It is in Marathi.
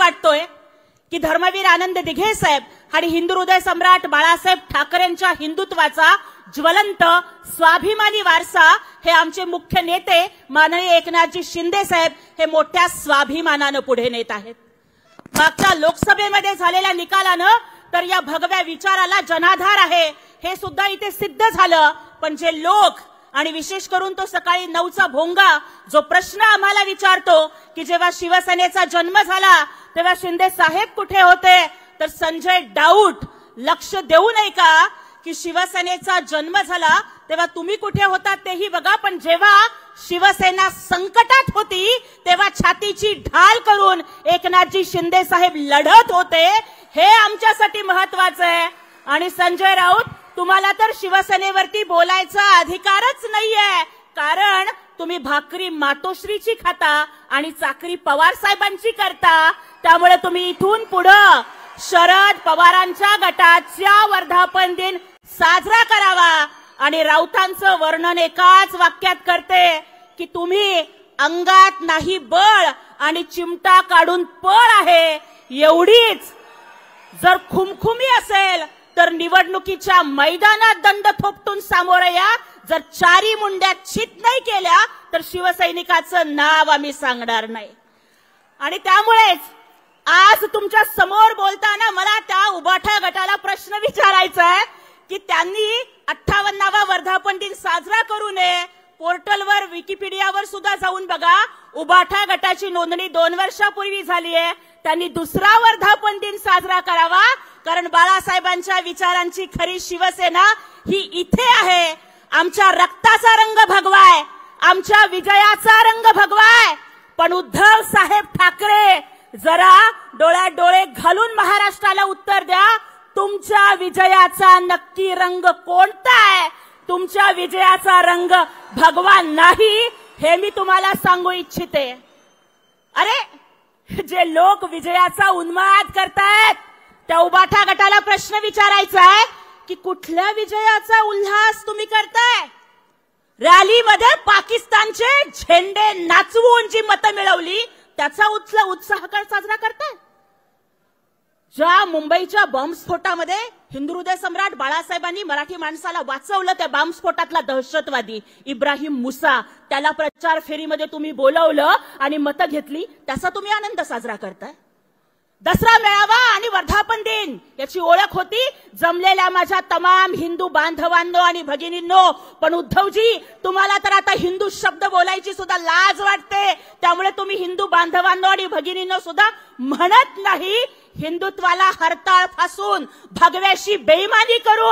वाटतोय की धर्मवीर आनंद दिघे साहेब आणि हिंदू हृदय सम्राट बाळासाहेब ठाकरेंच्या हिंदुत्वाचा ज्वलंत स्वाभिमानी वारसा हे आमचे मुख्य नेते माननीय एकनाथजी शिंदे साहेब हे मोठ्या स्वाभिमानाने पुढे नेत आहेत। मागच्या लोकसभेमध्ये झालेल्या निकालानं तर या भगव्या विचाराला जनाधार आहे हे सुद्धा इथे सिद्ध झालं। पण जे लोक आणि विशेष करून तो सकाळी 9चा भोंगा जो प्रश्न आम्हाला विचारतो की जेव्हा शिवसेनेचा जन्म झाला तेव्हा शिंदे साहेब कुठे होते, तर संजय डाऊट लक्ष देऊ नये का की शिवसेनेचा जन्म झाला तेव्हा तुम्ही कुठे होता तेही बघा, पण जेव्हा शिवसेना संकटात होती तेव्हा छातीची ढाल करून एकनाथजी शिंदे साहेब लढत होते, हे आमच्यासाठी महत्वाचं आहे। आणि संजय राऊत तुम्हाला तर शिवसेनेवरती बोलायचा अधिकारच नाहीये, कारण तुम्ही भाकरी मातोश्रीची खाता आणि चाकरी पवार साहेबांची करता। त्यामुळे तुम्ही इथून पुढे शरद पवारांच्या गटाचा वर्धापन दिन साजरा करावा। आणि राऊतांचं वर्णन एकाच वाक्यात करते की तुम्ही अंगात नाही बळ आणि चिमटा काढून पळ आहे एवढीच जर खुमखुमी असेल तर निवडणुकीच्या मैदानात दंड थोपटून सामोरे या। जर चारी मुंड्या चित नाही केल्या तर शिवसैनिकाचं नाव आम्ही सांगणार नाही। आणि त्यामुळेच आज तुमच्या समोर बोलताना मला त्या उबाठा गटाला प्रश्न विचारायचा आहे की त्यांनी 58वा वर्धापन दिन साजरा करू नये। पोर्टलवर विकिपीडियावर सुद्धा जाऊन बघा, उबाठा गटाची नोंदणी 2 वर्षापूर्वी झाली आहे। त्यांनी दुसरा वर्धापन दिन साजरा करावा, कारण बाळासाहेबांच्या विचारांची खरी शिवसेना ही इथे आहे। आमच्या रक्ताचा रंग भगवाय, आमच्या विजयाचा रंग भगवाय। पण उद्धव साहेब ठाकरे जरा डोळ्यात डोळे घालून महाराष्ट्राला उत्तर द्या, तुमच्या विजयाचा नक्की रंग कोणता आहे? तुमच्या विजयाचा रंग भगवान नाही हे मी तुम्हाला सांगू इच्छिते। अरे जे लोक विजयाचा उन्माद करतायत त्या उबाठा गटाला प्रश्न विचारायचा आहे की कुठल्या विजयाचा उल्हास तुम्ही करताय? रॅलीमध्ये पाकिस्तानचे झेंडे नाचवून जी मतं मिळवली त्याचा उत्साह साजरा करताय? ज्या मुंबईच्या बॉम्बस्फोटामध्ये हिंदू हृदय सम्राट बाळासाहेबांनी मराठी माणसाला वाचवलं, त्या बॉम्बस्फोटातला दहशतवादी इब्राहिम मुसा त्याला प्रचार फेरीमध्ये तुम्ही बोलवलं आणि मतं घेतली, त्याचा तुम्ही आनंद साजरा करताय। दसरा मेळावा आणि वर्धापन दिन याची ओळख होती जमलेल्या माझ्या तमाम हिंदू बांधवांनो आणि भगिनींनो। पण उद्धवजी तुम्हाला तर आता हिंदू शब्द बोलायची सुद्धा लाज वाटते, त्यामुळे तुम्ही हिंदू बांधवांनो आणि भगिनींनो सुद्धा म्हणत नाही। हिंदुत्वाला हरताळ फासून भगव्याशी बेईमानी करून